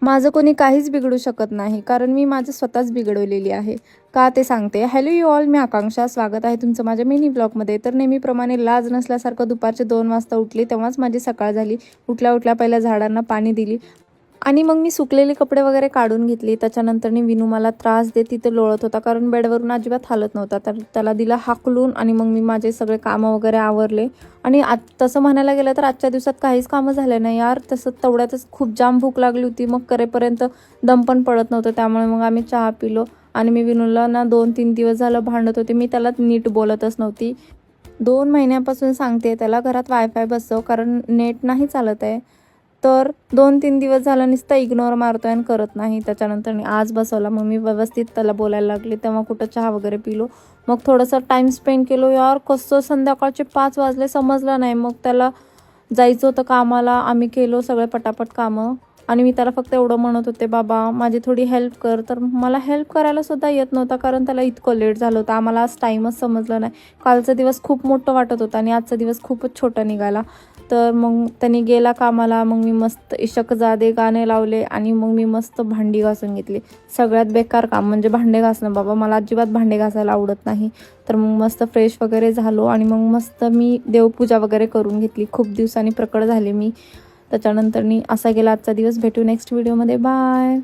माझं कोणी काहीच बिघडू शकत नाही, कारण मी माझं स्वतःच बिघडवलेली आहे. का ते सांगते. हॅलो यू ऑल, मी आकांक्षा. स्वागत आहे तुमचं माझ्या मिनी ब्लॉगमध्ये. तर नेहमीप्रमाणे लाज नसल्यासारखं दुपारचे 2 वाजता उठली, तेव्हाच माझी सकाळ झाली. उठल्या उठल्या पहिल्या झाडांना पाणी दिली आणि मग मी सुकलेले कपडे वगैरे काढून घेतली. त्याच्यानंतरनी विनू मला त्रास देत तिथे लोळत होता, कारण बेडवरून अजिबात हालत नव्हता. तर त्याला दिला हाकलून आणि मग मी माझे सगळे कामं वगैरे आवरले. आणि तसं म्हणायला गेलं तर आजच्या दिवसात काहीच कामं झाले नाही यार. तसं तेवढ्यातच खूप जाम भूक लागली होती. मग करेपर्यंत दम पण पडत नव्हतं. त्यामुळे मग आम्ही चहा पिलो. आणि मी विनूला ना 2-3 दिवस झालं भांडत होते. मी त्याला नीट बोलतच नव्हती. 2 महिन्यापासून सांगते त्याला घरात वायफाय बसव, कारण नेट नाही चालत आहे. तर 2-3 दिवस झालं नुसतं इग्नोर मारतोय आणि करत नाही. त्याच्यानंतर आज बसवला. मग मी व्यवस्थित त्याला बोलायला लागले. तेव्हा कुठं चहा वगैरे पिलो. मग थोडंसं टाईम स्पेंड केलो. यार कसं संध्याकाळचे 5 वाजले समजलं नाही. मग त्याला जायचं होतं कामाला. आम्ही केलो सगळे पटापट कामं. आणि मी त्याला फक्त एवढं म्हणत होते, बाबा माझी थोडी हेल्प कर. तर मला हेल्प करायला सुद्धा येत नव्हता, कारण त्याला इतकं लेट झालं होतं. आम्हाला आज टाईमच समजलं नाही. कालचा दिवस खूप मोठं वाटत होता आणि आजचा दिवस खूपच छोटा निघाला. तर मग त्यांनी गेला कामाला. मग मी मस्त इशक जादे गाणे लावले आणि मग मी मस्त भांडी घासून घेतली. सगळ्यात बेकार काम म्हणजे भांडे घासणं. बाबा मला अजिबात भांडे घासायला आवडत नाही. तर मग मस्त फ्रेश वगैरे झालो आणि मग मस्त मी देवपूजा वगैरे करून घेतली. खूप दिवसांनी प्रकट झाले मी. त्याच्यानंतर असा गेला आजचा दिवस. भेटू नेक्स्ट व्हिडिओमध्ये. बाय.